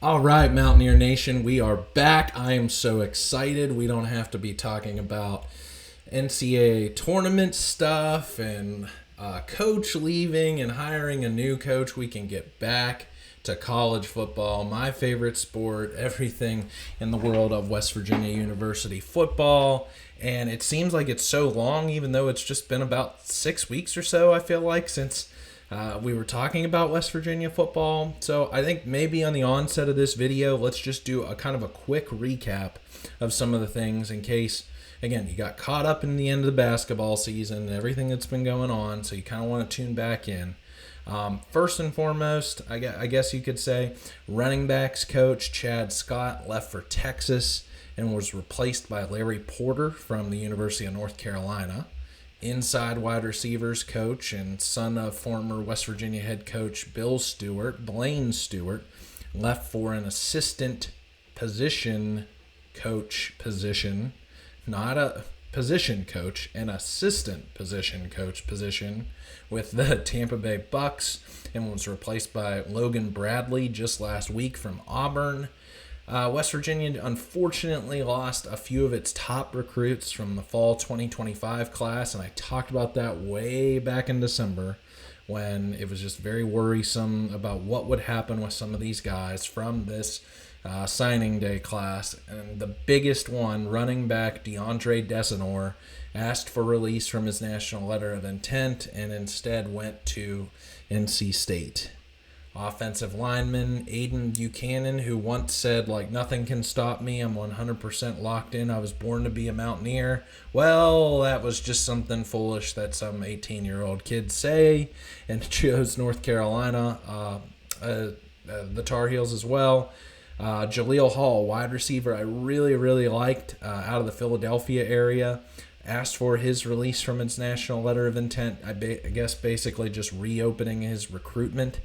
All right, Mountaineer Nation, we are back. I am so excited. We don't have to be talking about NCAA tournament stuff and coach leaving and hiring a new coach. We can get back to college football, my favorite sport, everything in the world of West Virginia University football. And it seems like it's so long, even though it's just been about 6 weeks or so, I feel like, since we were talking about West Virginia football. So I think maybe on the onset of this video, let's just do a kind of a quick recap of some of the things in case, again, you got caught up in the end of the basketball season and everything that's been going on, so you kind of want to tune back in. First and foremost, I guess you could say, running backs coach Chad Scott left for Texas and was replaced by Larry Porter from the University of North Carolina. Inside wide receivers coach and son of former West Virginia head coach Blaine Stewart, left for an assistant position coach position, not a position coach, an assistant position coach position with the Tampa Bay Bucks, and was replaced by Logan Bradley just last week from Auburn. West Virginia unfortunately lost a few of its top recruits from the fall 2025 class, and I talked about that way back in December when it was just very worrisome about what would happen with some of these guys from this signing day class. And the biggest one, running back DeAndre Desanor, asked for release from his national letter of intent and instead went to NC State. Offensive lineman Aiden Buchanan, who once said, nothing can stop me, I'm 100% locked in, I was born to be a Mountaineer. Well, that was just something foolish that some 18-year-old kids say, and chose North Carolina, the Tar Heels as well. Jaleel Hall, wide receiver I really, really liked out of the Philadelphia area, asked for his release from his national letter of intent. I guess basically just reopening his recruitment.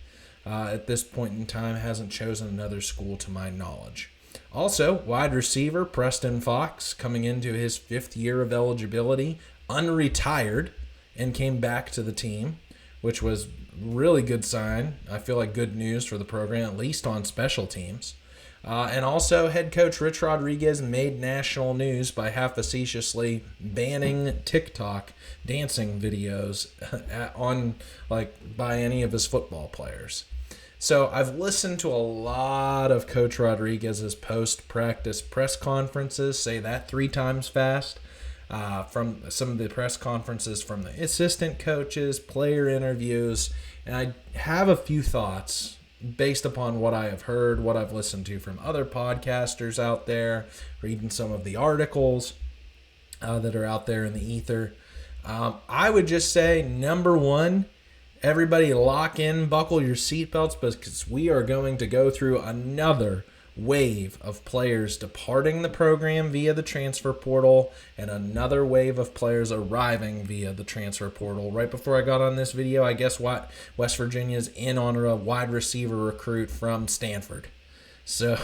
At this point in time, hasn't chosen another school to my knowledge. Also, wide receiver Preston Fox, coming into his 5th year of eligibility, unretired, and came back to the team, which was really good sign. I feel like good news for the program, at least on special teams. And also, head coach Rich Rodriguez made national news by half-facetiously banning TikTok dancing videos by any of his football players. So I've listened to a lot of Coach Rodriguez's post-practice press conferences, say that 3 times fast, from some of the press conferences from the assistant coaches, player interviews, and I have a few thoughts based upon what I have heard, what I've listened to from other podcasters out there, reading some of the articles that are out there in the ether. I would just say, number one, everybody lock in, buckle your seatbelts, because we are going to go through another wave of players departing the program via the transfer portal and another wave of players arriving via the transfer portal. Right before I got on this video, I guess what West Virginia's in on a wide receiver recruit from Stanford. So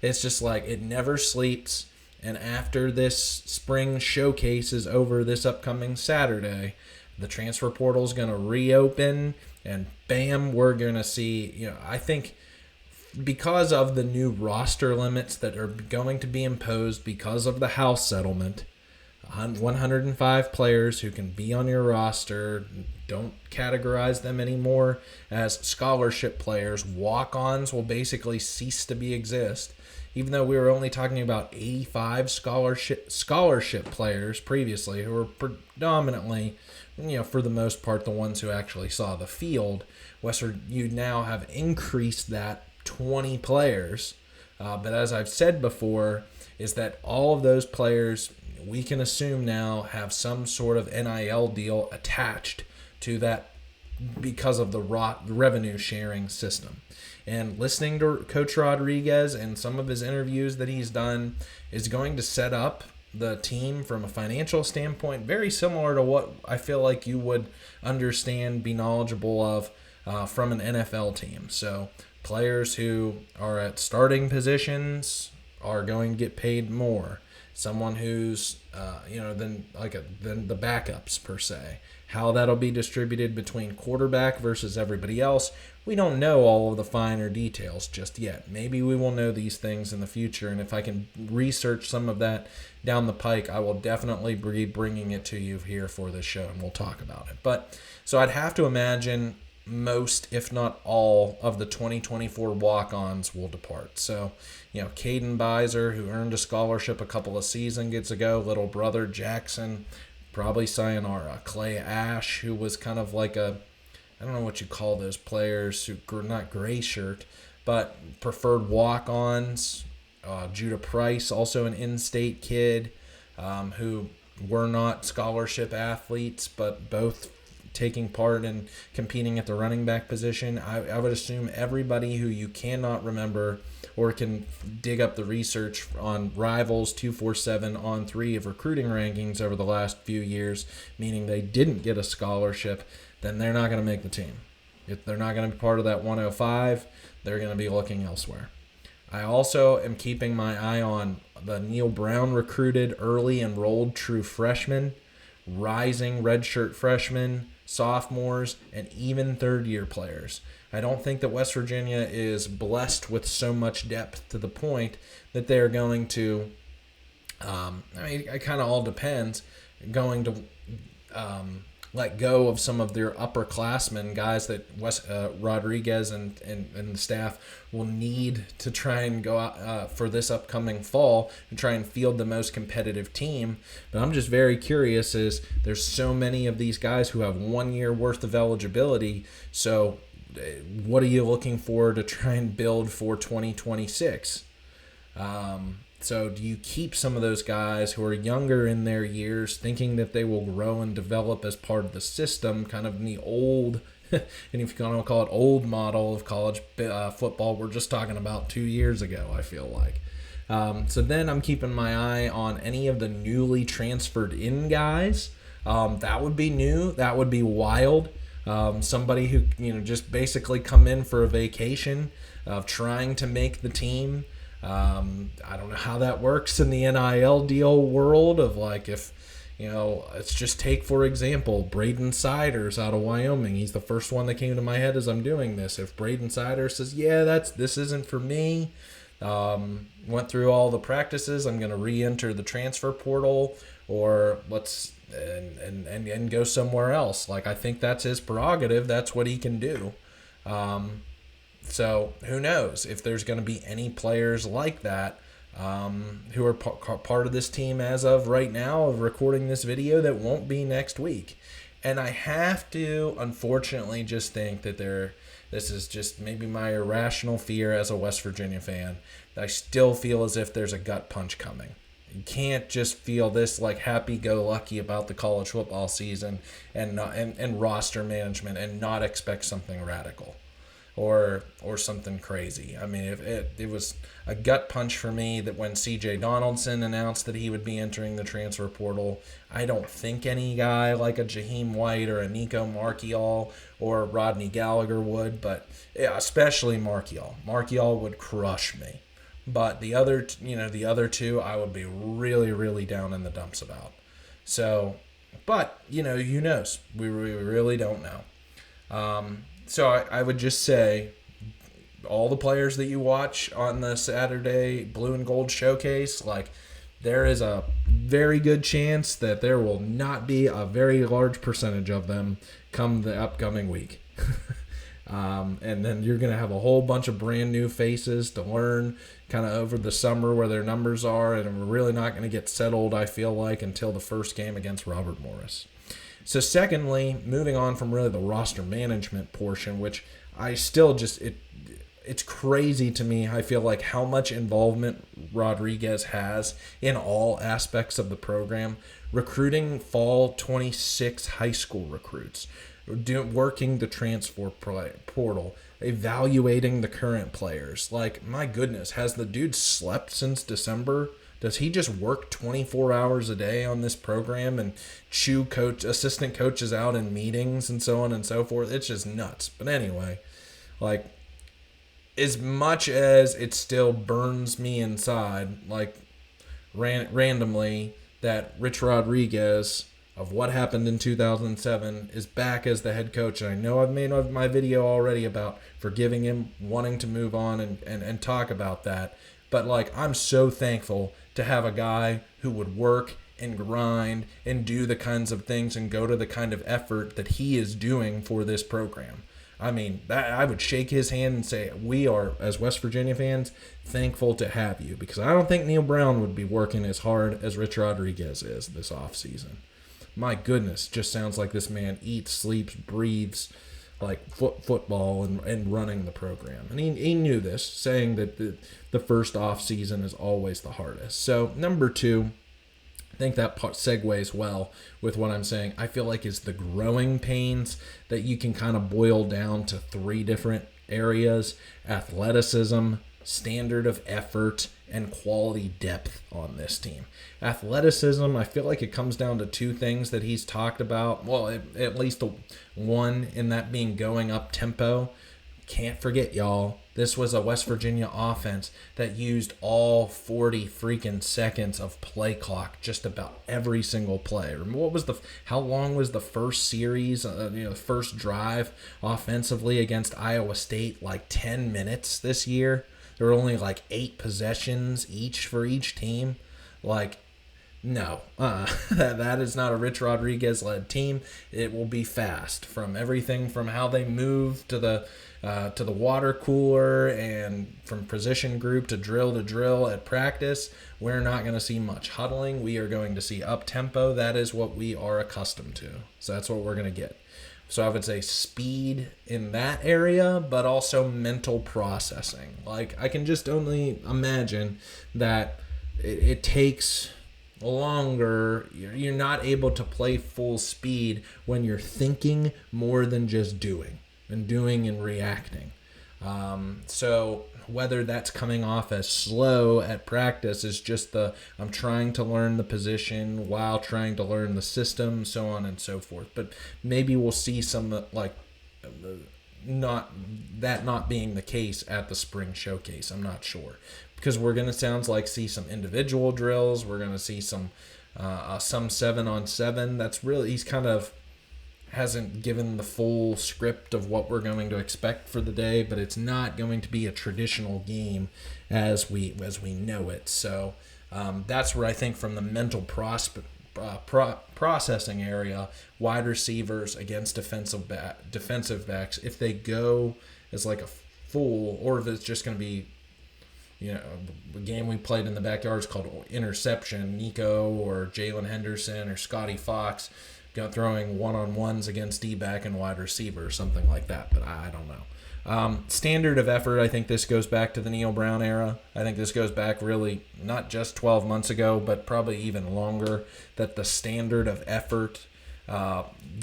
it's just it never sleeps. And after this spring showcase is over this upcoming Saturday, the transfer portal is going to reopen, and bam, we're going to see, I think because of the new roster limits that are going to be imposed because of the House settlement, 105 players who can be on your roster, don't categorize them anymore as scholarship players. Walk-ons will basically cease to exist. Even though we were only talking about 85 scholarship players previously, who were predominantly, for the most part, the ones who actually saw the field, you now have increased that 20 players. But as I've said before, is that all of those players, we can assume now, have some sort of NIL deal attached to that because of the revenue sharing system. And listening to Coach Rodriguez and some of his interviews that he's done is going to set up the team from a financial standpoint very similar to what I feel like you would understand, be knowledgeable of from an NFL team. So players who are at starting positions are going to get paid more. someone who's, then the backups per se. How that'll be distributed between quarterback versus everybody else, we don't know all of the finer details just yet. Maybe we will know these things in the future, and if I can research some of that down the pike, I will definitely be bringing it to you here for this show, and we'll talk about it. But so I'd have to imagine most, if not all, of the 2024 walk-ons will depart. So, Caden Beiser, who earned a scholarship a couple of seasons ago, little brother Jackson, probably sayonara. Clay Ash, who was kind of like I don't know what you call those players, who not gray shirt, but preferred walk-ons. Judah Price, also an in-state kid, who were not scholarship athletes, but both taking part in competing at the running back position. I would assume everybody who you cannot remember or can dig up the research on Rivals 247 on 3 of recruiting rankings over the last few years, meaning they didn't get a scholarship, then they're not going to make the team. If they're not going to be part of that 105, they're going to be looking elsewhere. I also am keeping my eye on the Neil Brown recruited early enrolled true freshmen, rising redshirt freshmen, sophomores, and even third-year players. I don't think that West Virginia is blessed with so much depth to the point that they're going to, it kind of all depends, going to let go of some of their upperclassmen, guys that Rodriguez and the staff will need to try and go out for this upcoming fall and try and field the most competitive team. But I'm just very curious, is there's so many of these guys who have 1 year worth of eligibility. So what are you looking for to try and build for 2026? So do you keep some of those guys who are younger in their years, thinking that they will grow and develop as part of the system, kind of in the old, and if you want to call it old model of college football, we're just talking about 2 years ago, I feel like. So then I'm keeping my eye on any of the newly transferred in guys. That would be new. That would be wild. Somebody who, just basically come in for a vacation of trying to make the team. I don't know how that works in the NIL deal world of if, let's just take, for example, Braden Siders out of Wyoming. He's the first one that came to my head as I'm doing this. If Braden Siders says, this isn't for me, went through all the practices, I'm going to re-enter the transfer portal, or let's and go somewhere else. I think that's his prerogative. That's what he can do. So who knows if there's going to be any players like that who are part of this team as of right now of recording this video that won't be next week. And I have to, unfortunately, just think that this is just maybe my irrational fear as a West Virginia fan. I still feel as if there's a gut punch coming. You can't just feel this happy-go-lucky about the college football season and roster management and not expect something radical. Or something crazy. I mean, it was a gut punch for me that when C.J. Donaldson announced that he would be entering the transfer portal, I don't think any guy like a Jaheim White or a Nico Marchiol or Rodney Gallagher would, but yeah, especially Marchiol. Marchiol would crush me. But the other two, I would be really, really down in the dumps about. So, but, who knows? We really don't know. So I would just say all the players that you watch on the Saturday Blue and Gold Showcase, there is a very good chance that there will not be a very large percentage of them come the upcoming week. And then you're going to have a whole bunch of brand new faces to learn kind of over the summer where their numbers are, and we're really not going to get settled, I feel like, until the first game against Robert Morris. So secondly, moving on from really the roster management portion, which I still just, it's crazy to me, I feel like, how much involvement Rodriguez has in all aspects of the program. Recruiting fall 26 high school recruits, working the transfer portal, evaluating the current players. My goodness, has the dude slept since December? Does he just work 24 hours a day on this program and chew assistant coaches out in meetings and so on and so forth? It's just nuts. But anyway, as much as it still burns me inside, randomly that Rich Rodriguez of what happened in 2007 is back as the head coach. And I know I've made my video already about forgiving him, wanting to move on and talk about that. But, like, I'm so thankful to have a guy who would work and grind and do the kinds of things and go to the kind of effort that he is doing for this program. I mean, I would shake his hand and say, we are, as West Virginia fans, thankful to have you. Because I don't think Neil Brown would be working as hard as Rich Rodriguez is this offseason. My goodness, just sounds like this man eats, sleeps, breathes like football and running the program. And he knew this, saying that the first offseason is always the hardest. So, number 2, I think that part segues well with what I'm saying. I feel like is the growing pains that you can kind of boil down to 3 different areas: athleticism, standard of effort, and quality depth on this team. Athleticism, I feel like it comes down to 2 things that he's talked about. Well, at least one, in that being going up tempo. Can't forget, y'all, this was a West Virginia offense that used all 40 freaking seconds of play clock just about every single play. How long was the first series, the first drive offensively against Iowa State? Like 10 minutes this year. There were only like 8 possessions each for each team. Like, no, that is not a Rich Rodriguez-led team. It will be fast, from everything from how they move to the water cooler and from position group to drill at practice. We're not going to see much huddling. We are going to see up-tempo. That is what we are accustomed to. So that's what we're going to get. So I would say speed in that area, but also mental processing. Like, I can just only imagine that it takes longer. You're not able to play full speed when you're thinking more than just doing and reacting. So whether that's coming off as slow at practice is just I'm trying to learn the position while trying to learn the system, so on and so forth. But maybe we'll see some not being the case at the spring showcase. I'm not sure, because we're going to see some individual drills. We're going to see some 7-on-7. That's really, he's kind of hasn't given the full script of what we're going to expect for the day, but it's not going to be a traditional game as we know it. So that's where I think, from the mental processing area, wide receivers against defensive backs, if they go as like a full, or if it's just going to be, the game we played in the backyard is called interception, Nico or Jalen Henderson or Scotty Fox throwing one-on-ones against D-back and wide receiver or something like that, but I don't know. Standard of effort, I think this goes back to the Neil Brown era. I think this goes back really not just 12 months ago, but probably even longer, that the standard of effort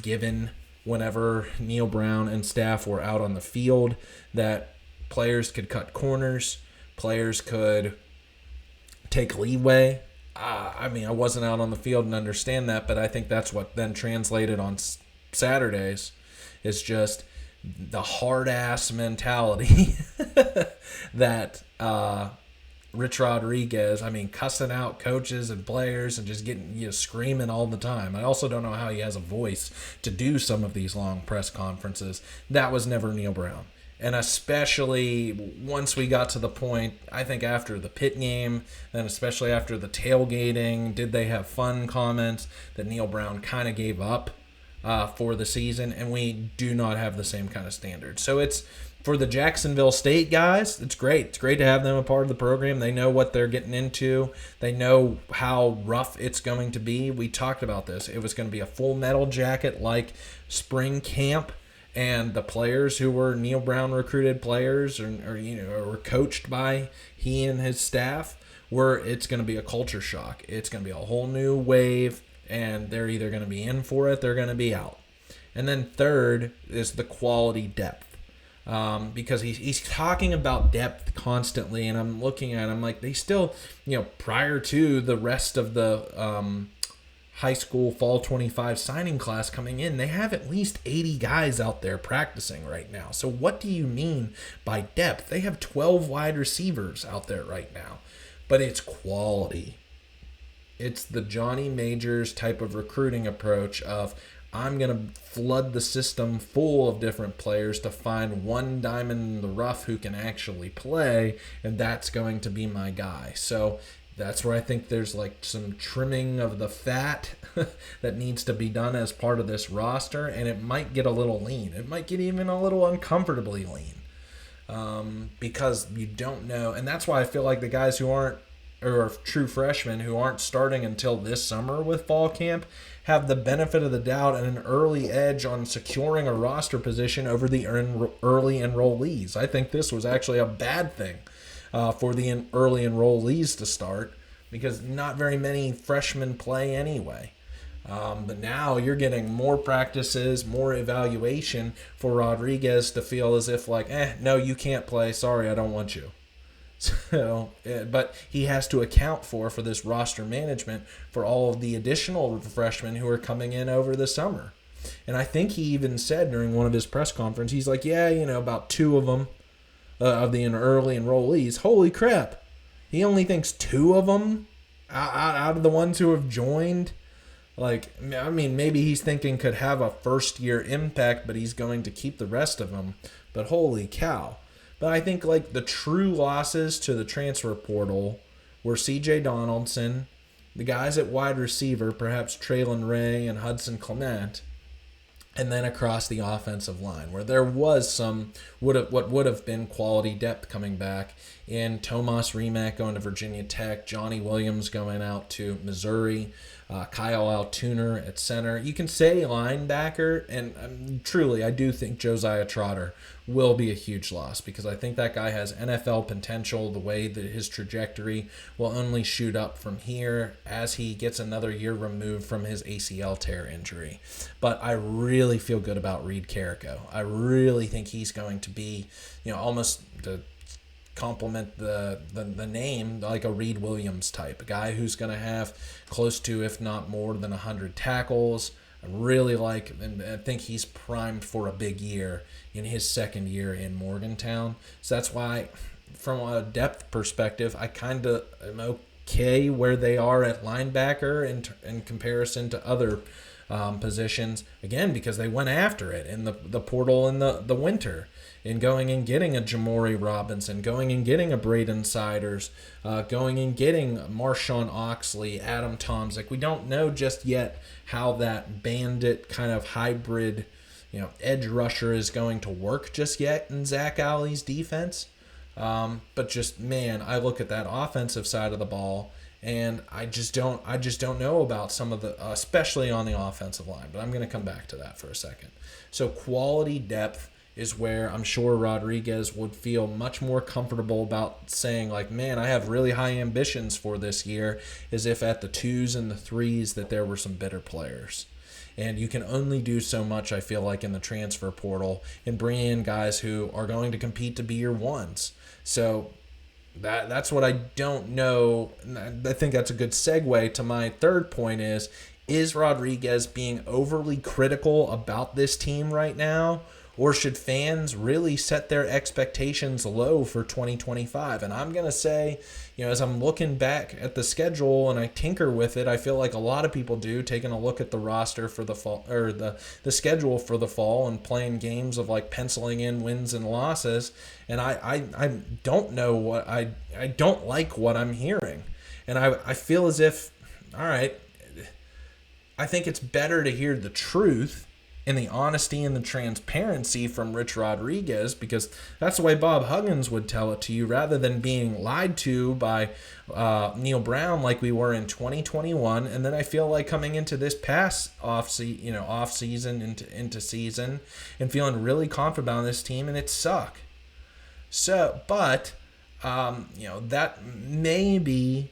given whenever Neil Brown and staff were out on the field, that players could cut corners, players could take leeway. I wasn't out on the field and understand that, but I think that's what then translated on Saturdays is just the hard-ass mentality that Rich Rodriguez, cussing out coaches and players and just getting screaming all the time. I also don't know how he has a voice to do some of these long press conferences. That was never Neil Brown. And especially once we got to the point, I think after the Pitt game, and especially after the tailgating, did they have fun comments, that Neil Brown kind of gave up for the season, and we do not have the same kind of standard. So it's, for the Jacksonville State guys, it's great. It's great to have them a part of the program. They know what they're getting into. They know how rough it's going to be. We talked about this. It was going to be a full metal jacket like spring camp. And the players who were Neil Brown recruited players or were coached by he and his staff, it's going to be a culture shock. It's going to be a whole new wave, and they're either going to be in for it, they're going to be out. And then third is the quality depth. Because he's talking about depth constantly, and I'm looking at him like they still, prior to the rest of the high school fall 25 signing class coming in, they have at least 80 guys out there practicing right now. So what do you mean by depth? They have 12 wide receivers out there right now, but it's quality. It's the Johnny Majors type of recruiting approach of I'm going to flood the system full of different players to find one diamond in the rough who can actually play, and that's going to be my guy. So that's where I think there's like some trimming of the fat that needs to be done as part of this roster, and it might get a little lean. It might get even a little uncomfortably lean because you don't know. And that's why I feel like the guys who aren't, or true freshmen who aren't starting until this summer with fall camp, have the benefit of the doubt and an early edge on securing a roster position over the early enrollees. I think this was actually a bad thing for the early enrollees to start because not very many freshmen play anyway. But now you're getting more practices, more evaluation for Rodriguez to feel as if like, no, you can't play. Sorry, I don't want you. So, but he has to account for this roster management for all of the additional freshmen who are coming in over the summer. And I think he even said during one of his press conferences, he's like, yeah, about 2 of them, of the early enrollees. Holy crap. He only thinks 2 of them out of the ones who have joined. Like, I mean, maybe he's thinking could have a first-year impact, but he's going to keep the rest of them. But holy cow. But I think like the true losses to the transfer portal were C.J. Donaldson, the guys at wide receiver, perhaps Traylon Ray and Hudson Clement, and then across the offensive line, where there was some what would have been quality depth coming back in Tomas Remak going to Virginia Tech, Johnny Williams going out to Missouri, Kyle Altuner at center. You can say linebacker, and truly, I do think Josiah Trotter will be a huge loss because I think that guy has NFL potential, the way that his trajectory will only shoot up from here as he gets another year removed from his ACL tear injury. But I really feel good about Reed Carrico. I really think he's going to be, almost to complement the name, like a Reed Williams type, a guy who's going to have close to, if not more than 100 tackles. I really like, and I think he's primed for a big year in his second year in Morgantown. So that's why, from a depth perspective, I kind of am okay where they are at linebacker in comparison to other positions. Again, because they went after it in the portal in the winter, in going and getting a Jamori Robinson, going and getting a Braden Siders, going and getting Marshawn Oxley, Adam Tomczyk. We don't know just yet how that bandit kind of hybrid, edge rusher is going to work just yet in Zach Alley's defense. But just, man, I look at that offensive side of the ball, and I just don't know about some of the, especially on the offensive line. But I'm going to come back to that for a second. So quality depth is where I'm sure Rodriguez would feel much more comfortable about saying, like, man, I have really high ambitions for this year, as if at the 2s and the 3s that there were some better players. And you can only do so much, I feel like, in the transfer portal and bring in guys who are going to compete to be your 1s. So that's what I don't know. I think that's a good segue to my third point is Rodriguez being overly critical about this team right now? Or should fans really set their expectations low for 2025? And I'm going to say, as I'm looking back at the schedule and I tinker with it, I feel like a lot of people do, taking a look at the roster for the fall, or the schedule for the fall, and playing games of like penciling in wins and losses. And I don't know what I don't like what I'm hearing. And I feel as if, all right, I think it's better to hear the truth and the honesty and the transparency from Rich Rodriguez, because that's the way Bob Huggins would tell it to you, rather than being lied to by Neil Brown like we were in 2021. And then I feel like coming into this past off season into season, and feeling really confident about this team, and it suck. So, but that may be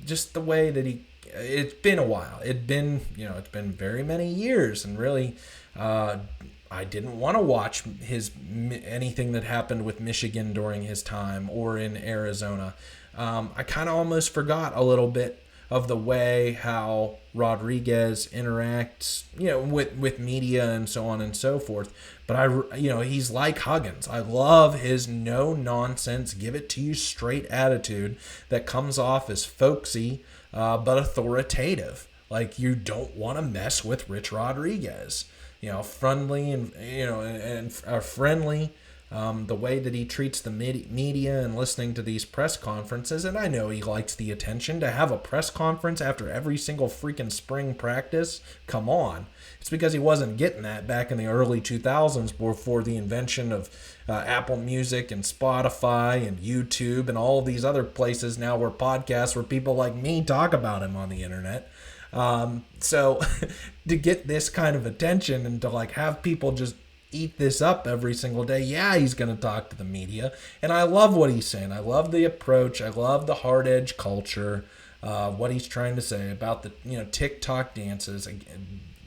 just the way that it's been a while. It's been very many years, and really, I didn't want to watch anything that happened with Michigan during his time or in Arizona. I kind of almost forgot a little bit of the way how Rodriguez interacts, with media and so on and so forth. But he's like Huggins. I love his no nonsense, give it to you straight attitude that comes off as folksy, but authoritative. Like, you don't want to mess with Rich Rodriguez. Friendly and friendly. The way that he treats the media and listening to these press conferences, and I know he likes the attention. To have a press conference after every single freaking spring practice, come on. It's because he wasn't getting that back in the early 2000s before the invention of Apple Music and Spotify and YouTube and all of these other places now where podcasts where people like me talk about him on the internet. So to get this kind of attention and to like have people just eat this up every single day, yeah, he's going to talk to the media. And I love what he's saying. I love the approach. I love the hard edge culture, what he's trying to say about the, TikTok dances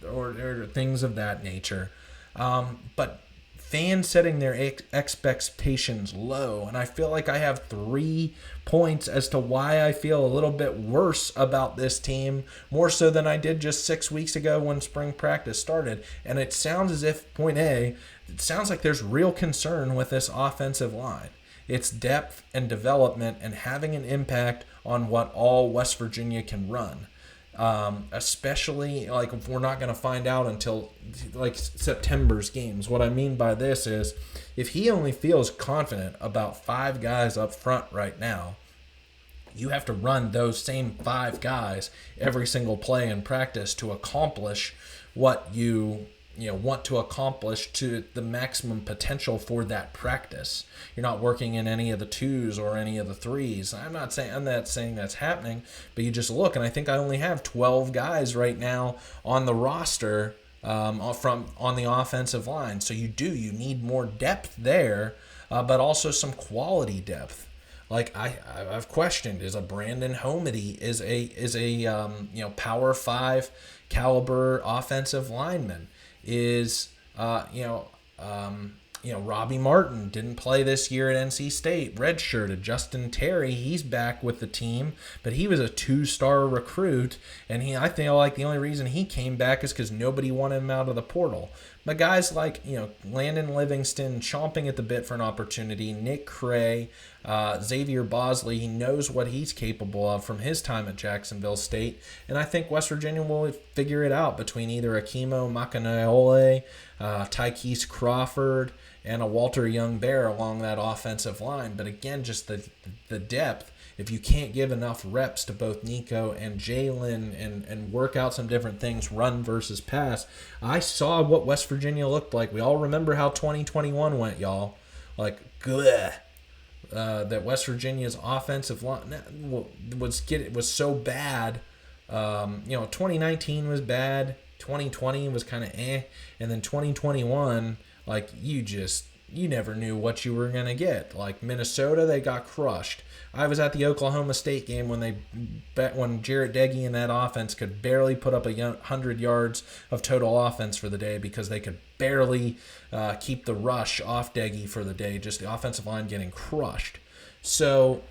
or things of that nature. But fans setting their expectations low. And I feel like I have 3 points as to why I feel a little bit worse about this team, more so than I did just 6 weeks ago when spring practice started. And it sounds as if, point A, it sounds like there's real concern with this offensive line. It's depth and development and having an impact on what all West Virginia can run. Especially like if we're not going to find out until like September's games. What I mean by this is if he only feels confident about 5 guys up front right now, you have to run those same 5 guys every single play in practice to accomplish what you want to accomplish to the maximum potential for that practice. You're not working in any of the 2s or any of the 3s. I'm not saying that's happening, but you just look, and I think I only have 12 guys right now on the roster on the offensive line. So you need more depth there, but also some quality depth. Like I've questioned, is a Brandon Homedy is a Power 5 caliber offensive lineman? Is Robbie Martin didn't play this year at NC State, redshirted. Justin Terry, he's back with the team, but he was a 2-star recruit, and I feel like the only reason he came back is because nobody wanted him out of the portal. But guys like Landon Livingston chomping at the bit for an opportunity, Nick Cray, Xavier Bosley, he knows what he's capable of from his time at Jacksonville State, and I think West Virginia will figure it out between either Akimo Makanaiole, Tykees Crawford, and a Walter Young-Bear along that offensive line. But again, just the depth. If you can't give enough reps to both Nico and Jalen and work out some different things, run versus pass, I saw what West Virginia looked like. We all remember how 2021 went, y'all. Like, that West Virginia's offensive line was so bad. 2019 was bad. 2020 was kind of and then 2021, like you never knew what you were going to get. Like Minnesota, they got crushed. I was at the Oklahoma State game when Jarrett Deggy and that offense could barely put up 100 yards of total offense for the day because they could barely keep the rush off Deggy for the day, just the offensive line getting crushed. So,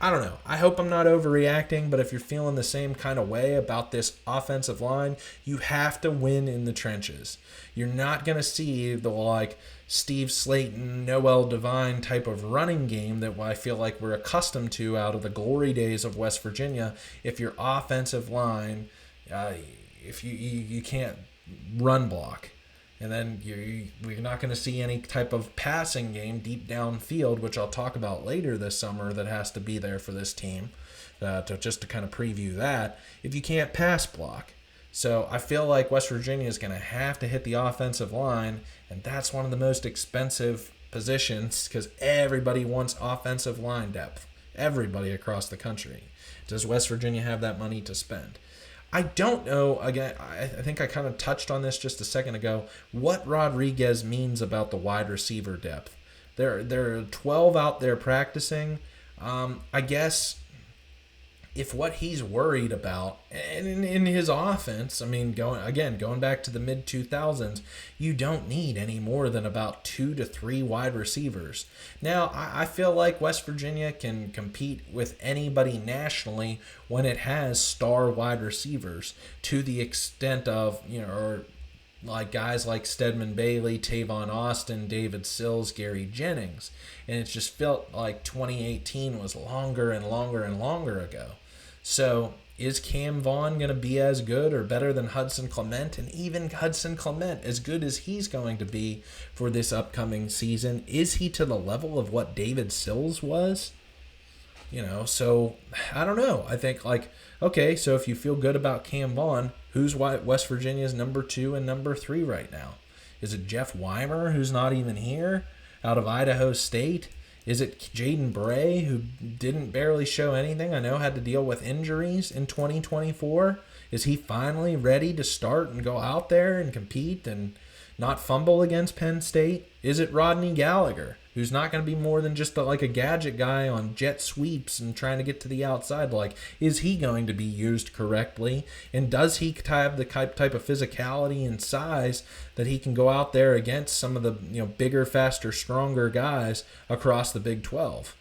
I don't know. I hope I'm not overreacting, but if you're feeling the same kind of way about this offensive line, you have to win in the trenches. You're not going to see the Steve Slayton, Noel Devine type of running game that I feel like we're accustomed to out of the glory days of West Virginia if your offensive line, if you can't run block. And then we're not going to see any type of passing game deep downfield, which I'll talk about later this summer that has to be there for this team, to kind of preview that, if you can't pass block. So I feel like West Virginia is going to have to hit the offensive line, and that's one of the most expensive positions because everybody wants offensive line depth. Everybody across the country. Does West Virginia have that money to spend? I don't know, again, I think I kind of touched on this just a second ago, what Rodriguez means about the wide receiver depth. There are 12 out there practicing. I guess if what he's worried about, and in his offense, I mean, going back to the mid 2000s, you don't need any more than about 2 to 3 wide receivers. Now, I feel like West Virginia can compete with anybody nationally when it has star wide receivers, to the extent of, or like guys like Stedman Bailey, Tavon Austin, David Sills, Gary Jennings. And it just felt like 2018 was longer and longer and longer ago. So is Cam Vaughn going to be as good or better than Hudson Clement? And even Hudson Clement, as good as he's going to be for this upcoming season, is he to the level of what David Sills was? So I don't know. I think, okay, so if you feel good about Cam Vaughn, who's West Virginia's number 2 and number 3 right now? Is it Jeff Weimer, who's not even here, out of Idaho State? Is it Jaden Bray, who didn't barely show anything? I know had to deal with injuries in 2024. Is he finally ready to start and go out there and compete and not fumble against Penn State? Is it Rodney Gallagher, who's not going to be more than just a gadget guy on jet sweeps and trying to get to the outside? Is he going to be used correctly? And does he have the type of physicality and size that he can go out there against some of the bigger, faster, stronger guys across the Big 12?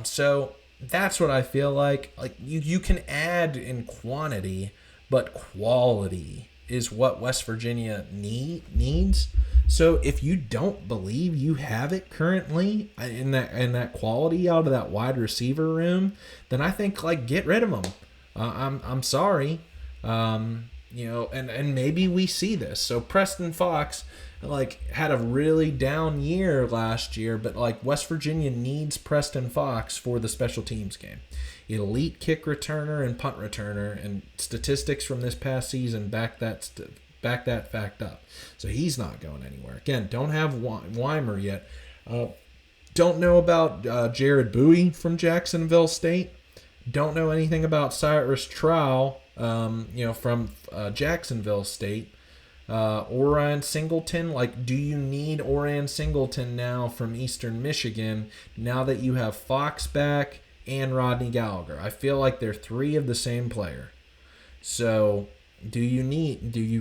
So that's what I feel like. You can add in quantity, but quality is what West Virginia needs. So if you don't believe you have it currently in that quality out of that wide receiver room, then I think get rid of them. I'm sorry, and maybe we see this. So Preston Fox had a really down year last year, but West Virginia needs Preston Fox for the special teams game. Elite kick returner and punt returner, and statistics from this past season back that fact up. So he's not going anywhere. Again, don't have Weimer yet. Don't know about Jared Bowie from Jacksonville State. Don't know anything about Cyrus Trowell, from Jacksonville State. Orion Singleton, do you need Orion Singleton now from Eastern Michigan now that you have Fox back and Rodney Gallagher? I feel like they're 3 of the same player. So do you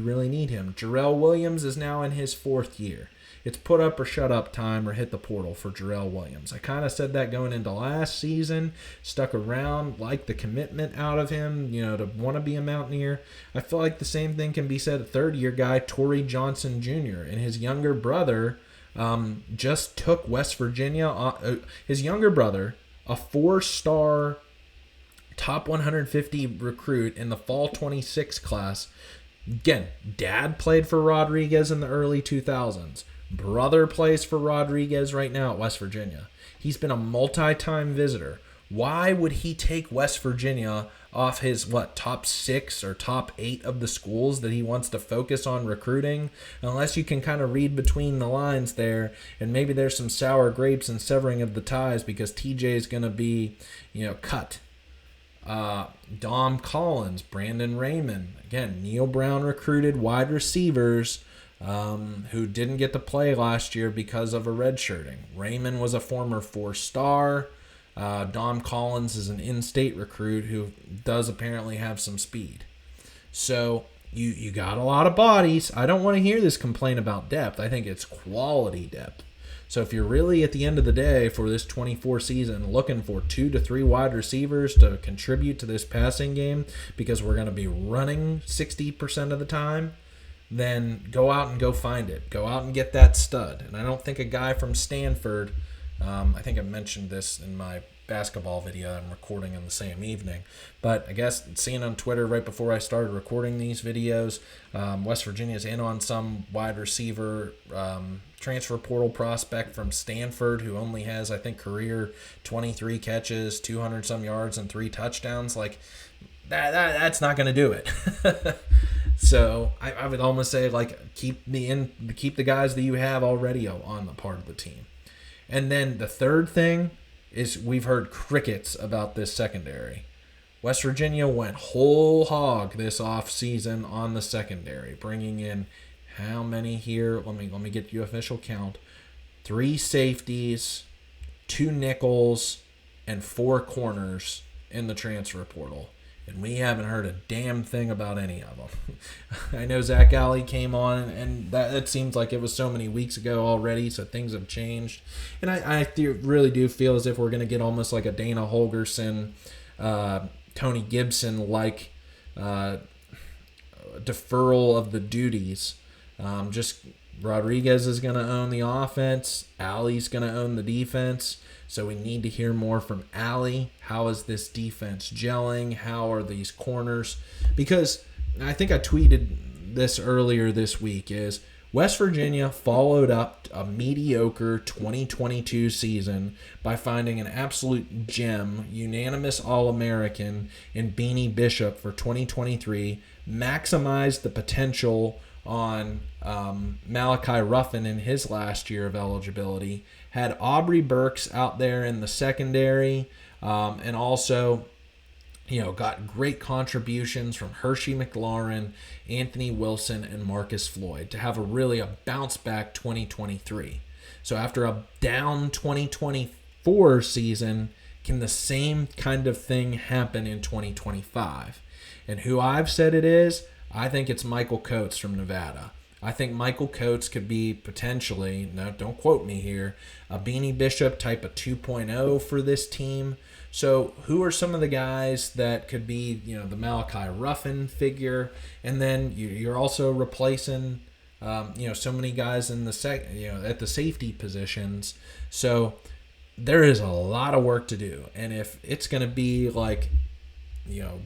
really need him? Jarrell Williams is now in his 4th year. It's put up or shut up time or hit the portal for Jarrell Williams. I kind of said that going into last season, stuck around, liked the commitment out of him, to want to be a Mountaineer. I feel like the same thing can be said of 3rd-year guy Torrey Johnson Jr. and his younger brother just took West Virginia. His younger brother, a 4-star top 150 recruit in the fall 26 class. Again, dad played for Rodriguez in the early 2000s. Brother plays for Rodriguez right now at West Virginia. He's been a multi-time visitor. Why would he take West Virginia off his, top 6 or top 8 of the schools that he wants to focus on recruiting? Unless you can kind of read between the lines there, and maybe there's some sour grapes and severing of the ties because TJ is going to be, cut. Dom Collins, Brandon Raymond, again, Neil Brown recruited wide receivers who didn't get to play last year because of a redshirting. Raymond was a former 4-star. Dom Collins is an in-state recruit who does apparently have some speed. So you got a lot of bodies. I don't want to hear this complaint about depth. I think it's quality depth. So if you're really, at the end of the day, for this 24 season, looking for 2 to 3 wide receivers to contribute to this passing game because we're going to be running 60% of the time, then go out and go find it. Go out and get that stud. And I don't think a guy from Stanford, I think I mentioned this in my basketball video I'm recording in the same evening, but I guess seeing on Twitter right before I started recording these videos, West Virginia's in on some wide receiver transfer portal prospect from Stanford who only has, I think, career 23 catches, 200 some yards, and 3 touchdowns. That's not going to do it. So I would almost say keep the guys that you have already on the part of the team. And then the third thing is we've heard crickets about this secondary. West Virginia went whole hog this offseason on the secondary, bringing in how many here? Let me get you official count. 3 safeties, 2 nickels, and 4 corners in the transfer portal, and we haven't heard a damn thing about any of them. I know Zach Alley came on, and that seems like it was so many weeks ago already, so things have changed. And I really do feel as if we're going to get almost like a Dana Holgerson, Tony Gibson-like deferral of the duties. Just Rodriguez is going to own the offense. Alley's going to own the defense. So we need to hear more from Alley. How is this defense gelling? How are these corners? Because I think I tweeted this earlier this week is West Virginia followed up a mediocre 2022 season by finding an absolute gem, unanimous All-American in Beanie Bishop for 2023, maximized the potential on Malachi Ruffin in his last year of eligibility, had Aubrey Burks out there in the secondary, and also, got great contributions from Hershey McLaurin, Anthony Wilson, and Marcus Floyd to have a bounce-back 2023. So after a down 2024 season, can the same kind of thing happen in 2025? And who I've said it is, I think it's Michael Coates from Nevada. I think Michael Coates could be potentially, no, don't quote me here, a Beanie Bishop type of 2.0 for this team. So who are some of the guys that could be, the Malachi Ruffin figure? And then you're also replacing, so many guys in the at the safety positions. So there is a lot of work to do. And if it's going to be like,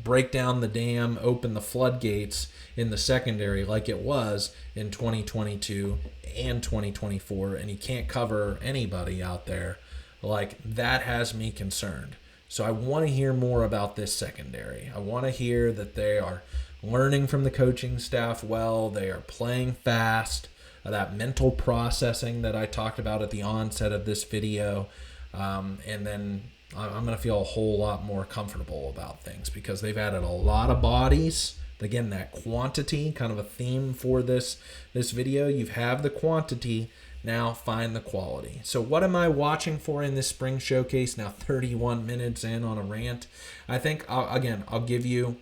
break down the dam, open the floodgates in the secondary like it was in 2022 and 2024, and you can't cover anybody out there, like that has me concerned. So I want to hear more about this secondary. I want to hear that they are learning from the coaching staff well, they are playing fast, that mental processing that I talked about at the onset of this video, and then I'm going to feel a whole lot more comfortable about things because they've added a lot of bodies. Again, that quantity, kind of a theme for this video. You have the quantity, now find the quality. So what am I watching for in this spring showcase? Now 31 minutes in on a rant. I think, I'll give you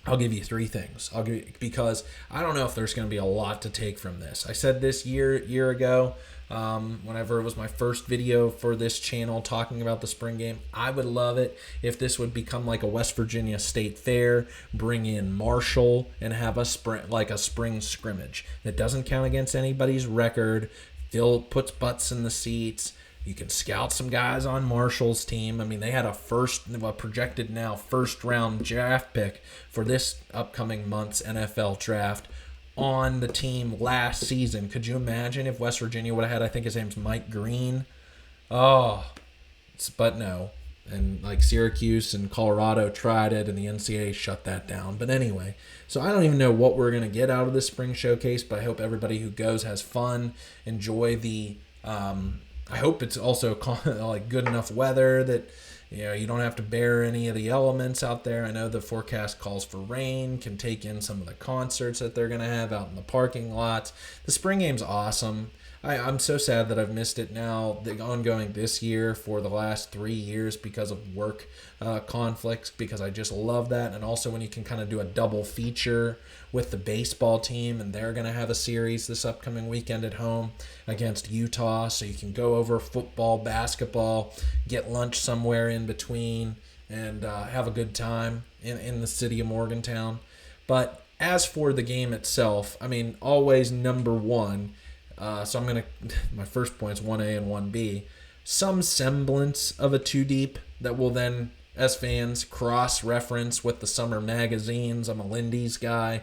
three things. Because I don't know if there's going to be a lot to take from this. I said this year ago, whenever it was my first video for this channel talking about the spring game, I would love it if this would become like a West Virginia State Fair, bring in Marshall and have a spring scrimmage. It doesn't count against anybody's record. Phil puts butts in the seats. You can scout some guys on Marshall's team. I mean, they had a projected now first round draft pick for this upcoming month's NFL draft on the team last season. Could you imagine if West Virginia would have had, I think his name's Mike Green? But no. And like Syracuse and Colorado tried it and the NCAA shut that down. But anyway, so I don't even know what we're going to get out of this spring showcase, but I hope everybody who goes has fun, enjoy the I hope it's also like good enough weather that you don't have to bear any of the elements out there. I know the forecast calls for rain, can take in some of the concerts that they're going to have out in the parking lots. The spring game's awesome. I'm so sad that I've missed it now, the ongoing this year for the last 3 years because of work conflicts, because I just love that. And also when you can kind of do a double feature with the baseball team, and they're going to have a series this upcoming weekend at home against Utah, so you can go over football, basketball, get lunch somewhere in between, and have a good time in the city of Morgantown. But as for the game itself, I mean, always number one. So my first point is 1A and 1B. Some semblance of a two deep that will then, as fans, cross-reference with the summer magazines. I'm a Lindy's guy.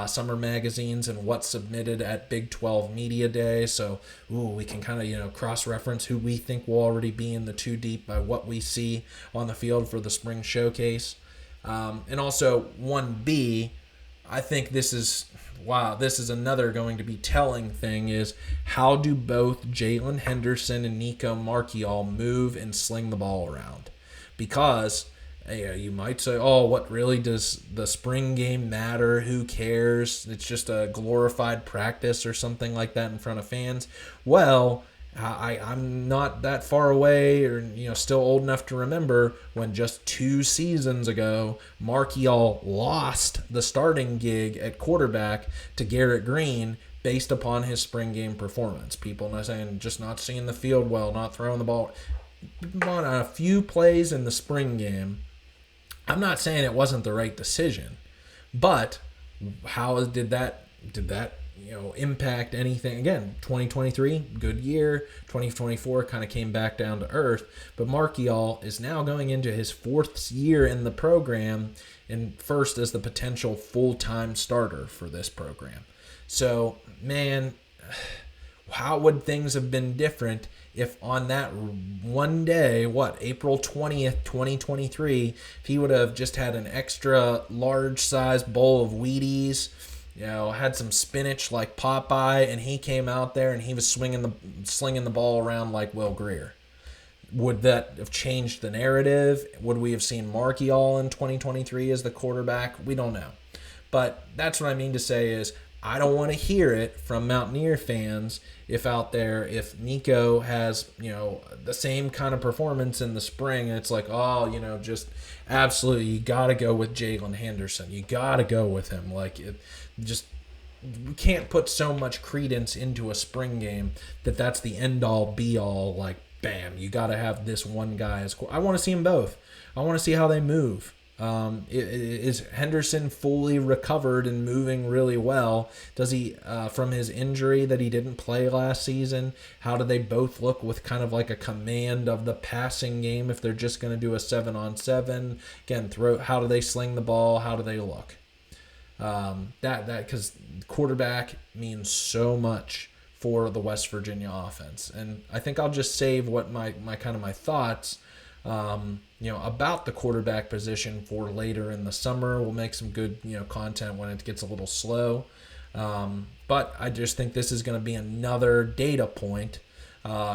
Summer magazines and what's submitted at Big 12 Media Day. So, we can kind of, cross-reference who we think will already be in the two deep by what we see on the field for the spring showcase. And also 1B, I think this is another going to be telling thing is how do both Jalen Henderson and Nico Marchiol move and sling the ball around? Because you might say, what really does the spring game matter? Who cares? It's just a glorified practice or something like that in front of fans. Well, I'm not that far away, or still old enough to remember when just 2 seasons ago Markial lost the starting gig at quarterback to Garrett Green based upon his spring game performance. People not saying just not seeing the field well, not throwing the ball on a few plays in the spring game. I'm not saying it wasn't the right decision, but how did that impact anything? Again, 2023, good year. 2024 kind of came back down to earth. But Markial is now going into his 4th year in the program and first as the potential full-time starter for this program. So, man, how would things have been different if on that one day, April 20th, 2023, if he would have just had an extra large size bowl of Wheaties, had some spinach like Popeye, and he came out there and he was slinging the ball around like Will Greer? Would that have changed the narrative? Would we have seen Markial in 2023 as the quarterback? We don't know. But that's what I mean to say is I don't want to hear it from Mountaineer fans if Nico has, the same kind of performance in the spring, and it's like, just absolutely, you got to go with Jalen Henderson. You got to go with him. We can't put so much credence into a spring game that's the end-all, be-all, like, bam, you got to have this one guy as I want to see them both. I want to see how they move. Is Henderson fully recovered and moving really well? Does he, from his injury that he didn't play last season, how do they both look with kind of like a command of the passing game if they're just going to do a 7-on-7? Again, how do they sling the ball? How do they look? Because quarterback means so much for the West Virginia offense. And I think I'll just save what my thoughts about the quarterback position for later in the summer. We'll make some good, content when it gets a little slow. But I just think this is going to be another data point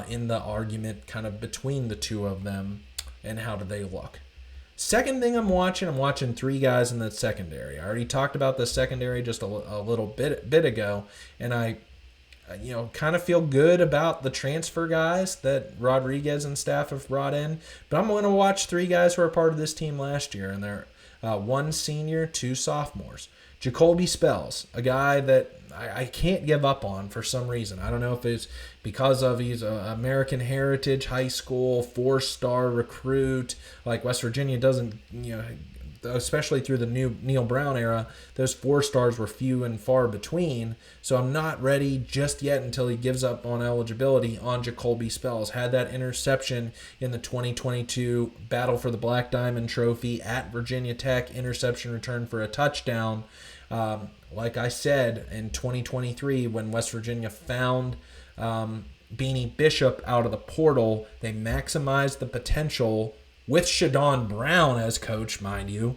in the argument kind of between the two of them and how do they look. Second thing I'm watching 3 guys in the secondary. I already talked about the secondary just a little bit ago, and I kind of feel good about the transfer guys that Rodriguez and staff have brought in. But I'm going to watch 3 guys who are part of this team last year, and they're 1 senior, 2 sophomores. Jacoby Spells, a guy that I can't give up on for some reason. I don't know if it's because of he's an American Heritage High School 4-star recruit. Like West Virginia doesn't, especially through the new Neil Brown era, those 4 stars were few and far between. So I'm not ready just yet until he gives up on eligibility on Jacoby Spells. Had that interception in the 2022 Battle for the Black Diamond Trophy at Virginia Tech, interception return for a touchdown. Like I said, in 2023, when West Virginia found Beanie Bishop out of the portal, they maximized the potential with Shadon Brown as coach, mind you,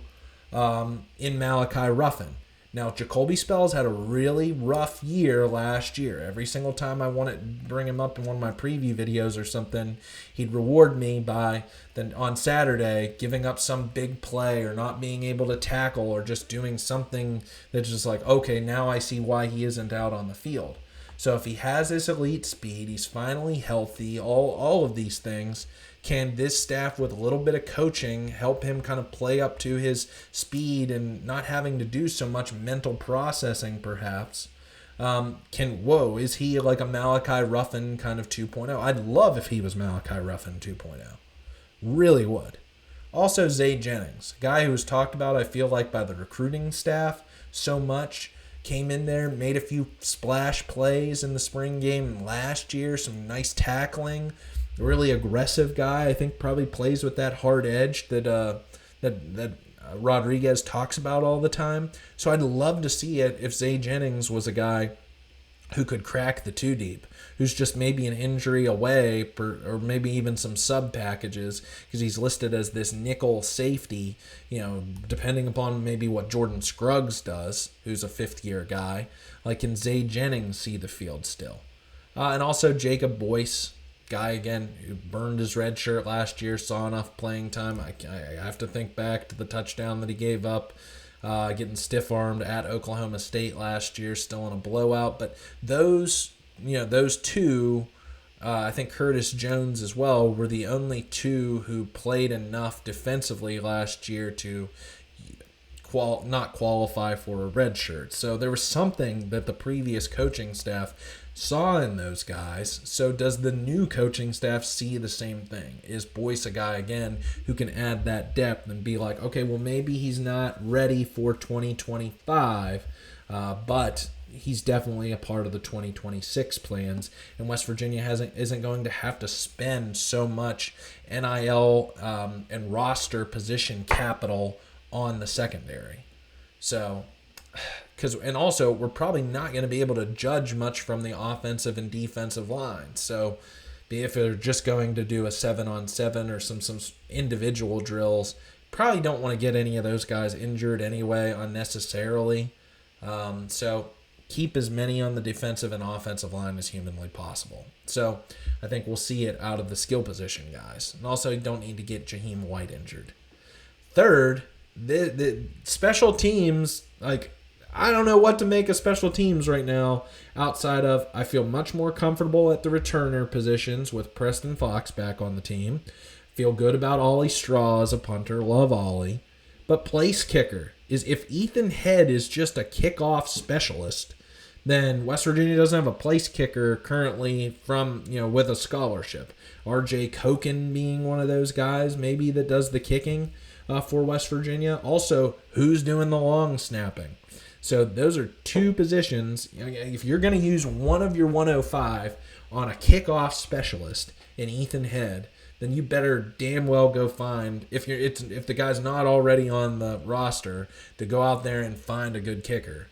in Malachi Ruffin. Now, Jacoby Spells had a really rough year last year. Every single time I want to bring him up in one of my preview videos or something, he'd reward me by, then on Saturday, giving up some big play or not being able to tackle or just doing something that's just like, okay, now I see why he isn't out on the field. So if he has this elite speed, he's finally healthy, all of these things, can this staff with a little bit of coaching help him kind of play up to his speed and not having to do so much mental processing perhaps? Is he like a Malachi Ruffin kind of 2.0? I'd love if he was Malachi Ruffin 2.0. Really would. Also Zay Jennings, a guy who was talked about, I feel like, by the recruiting staff so much. Came in there, made a few splash plays in the spring game last year, some nice tackling. Really aggressive guy. I think probably plays with that hard edge that Rodriguez talks about all the time. So I'd love to see it if Zay Jennings was a guy who could crack the 2 deep, who's just maybe an injury away or maybe even some sub packages because he's listed as this nickel safety, depending upon maybe what Jordan Scruggs does, who's a 5th-year guy. Like, can Zay Jennings see the field still? And also Jacob Boyce, guy, again, who burned his red shirt last year, saw enough playing time. I have to think back to the touchdown that he gave up, getting stiff-armed at Oklahoma State last year, still in a blowout. But those 2 I think Curtis Jones as well were the only two who played enough defensively last year to not qualify for a red shirt. So there was something that the previous coaching staff saw in those guys. So does the new coaching staff see the same thing? Is Boyce a guy, again, who can add that depth and be like, okay, well, maybe he's not ready for 2025, but he's definitely a part of the 2026 plans, and West Virginia isn't going to have to spend so much NIL and roster position capital on the secondary. So, and also we're probably not going to be able to judge much from the offensive and defensive line. So, if they're just going to do a 7-on-7 or some individual drills, probably don't want to get any of those guys injured anyway unnecessarily. So keep as many on the defensive and offensive line as humanly possible. So I think we'll see it out of the skill position guys. And also, you don't need to get Jaheim White injured. Third, the special teams, I don't know what to make of special teams right now outside of I feel much more comfortable at the returner positions with Preston Fox back on the team. Feel good about Ollie Straw as a punter. Love Ollie. But place kicker is if Ethan Head is just a kickoff specialist, then West Virginia doesn't have a place kicker currently from, with a scholarship. RJ Koken being one of those guys maybe that does the kicking for West Virginia. Also, who's doing the long snapping? So those are two positions. If you're going to use one of your 105 on a kickoff specialist in Ethan Head, then you better damn well go find, if the guy's not already on the roster, to go out there and find a good kicker.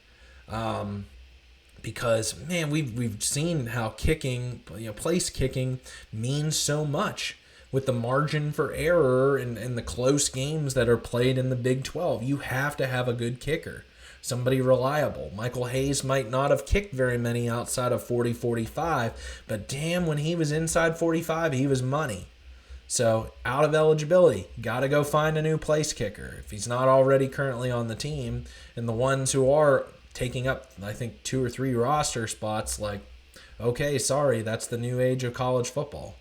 Because, man, we've seen how kicking, place kicking means so much with the margin for error and the close games that are played in the Big 12. You have to have a good kicker, somebody reliable. Michael Hayes might not have kicked very many outside of 40-45, but damn, when he was inside 45, he was money. So out of eligibility, got to go find a new place kicker if he's not already currently on the team. And the ones who are taking up, I think, 2 or 3 roster spots, okay, sorry, that's the new age of college football.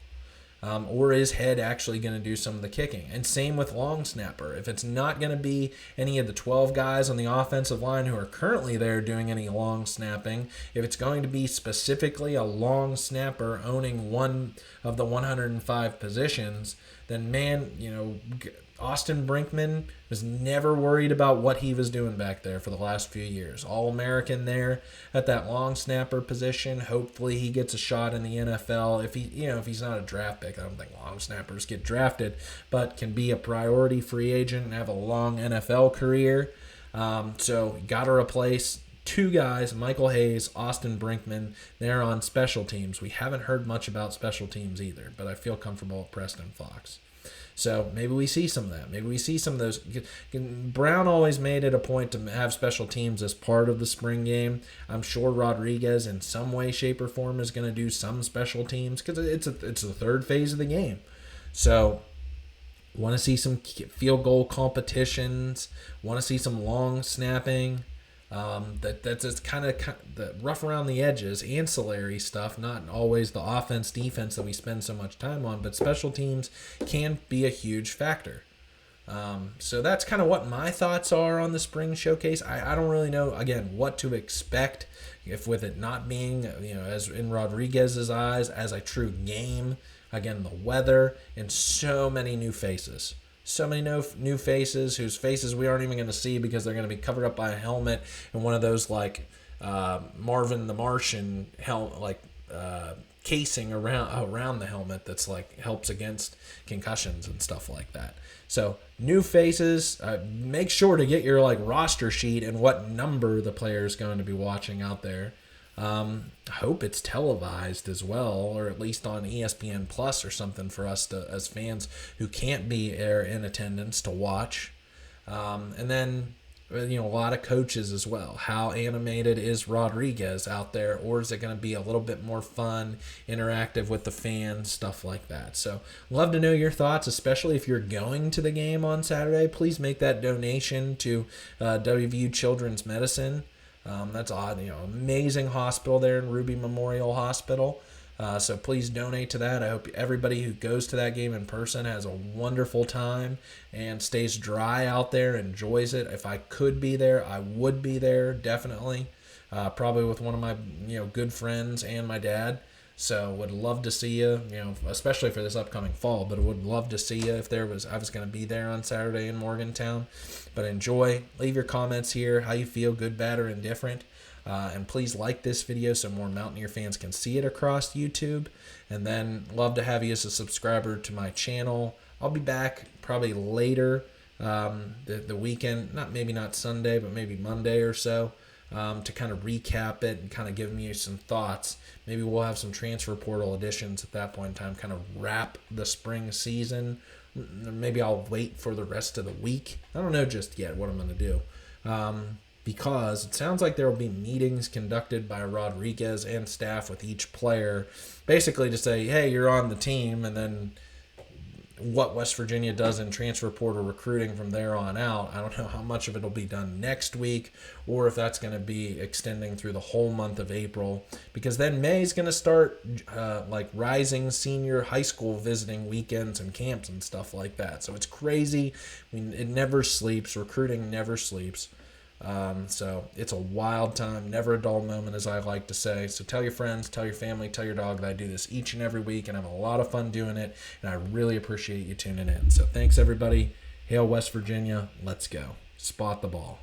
Or is Head actually going to do some of the kicking? And same with long snapper. If it's not going to be any of the 12 guys on the offensive line who are currently there doing any long snapping, if it's going to be specifically a long snapper owning one of the 105 positions, then, man, Austin Brinkman was never worried about what he was doing back there for the last few years. All-American there at that long snapper position. Hopefully he gets a shot in the NFL. If he's not a draft pick, I don't think long snappers get drafted, but can be a priority free agent and have a long NFL career. So got to replace 2 guys, Michael Hayes, Austin Brinkman. They're on special teams. We haven't heard much about special teams either, but I feel comfortable with Preston Fox. So maybe we see some of that. Maybe we see some of those. Brown always made it a point to have special teams as part of the spring game. I'm sure Rodriguez in some way, shape, or form is going to do some special teams because it's the third phase of the game. So want to see some field goal competitions. Want to see some long snapping. That's just kind of the rough around the edges, ancillary stuff, not always the offense, defense that we spend so much time on, but special teams can be a huge factor. So that's kind of what my thoughts are on the spring showcase. I don't really know, again, what to expect if with it not being, as in Rodriguez's eyes, as a true game. Again, the weather and so many new faces. So many new faces whose faces we aren't even going to see because they're going to be covered up by a helmet and one of those Marvin the Martian casing around the helmet that's helps against concussions and stuff like that. So new faces. Make sure to get your roster sheet and what number the player is going to be watching out there. I hope it's televised as well, or at least on ESPN Plus or something for us to, as fans who can't be there in attendance, to watch. And then, a lot of coaches as well. How animated is Rodriguez out there, or is it going to be a little bit more fun, interactive with the fans, stuff like that? So, love to know your thoughts, especially if you're going to the game on Saturday. Please make that donation to WVU Children's Medicine. That's odd, amazing hospital there in Ruby Memorial Hospital. So please donate to that. I hope everybody who goes to that game in person has a wonderful time and stays dry out there, enjoys it. If I could be there, I would be there, definitely. Probably with one of my good friends and my dad. So would love to see you, especially for this upcoming fall, but would love to see you if I was going to be there on Saturday in Morgantown. But enjoy. Leave your comments here, how you feel, good, bad, or indifferent. And please like this video so more Mountaineer fans can see it across YouTube. And then love to have you as a subscriber to my channel. I'll be back probably later the weekend, maybe not Sunday, but maybe Monday or so, to kind of recap it and kind of give me some thoughts. Maybe we'll have some transfer portal additions at that point in time, kind of wrap the spring season. Maybe I'll wait for the rest of the week. I don't know just yet what I'm going to do. Because it sounds like there will be meetings conducted by Rodriguez and staff with each player, basically to say, hey, you're on the team, and then what West Virginia does in transfer portal recruiting from there on out. I don't know how much of it will be done next week or if that's going to be extending through the whole month of April, because then May is going to start like rising senior high school visiting weekends and camps and stuff like that. So it's crazy. It never sleeps. Recruiting never sleeps. So it's a wild time, never a dull moment, as I like to say. So tell your friends, tell your family, tell your dog that I do this each and every week, and I have a lot of fun doing it, and I really appreciate you tuning in. So thanks, everybody. Hail West Virginia. Let's go. Spot the ball.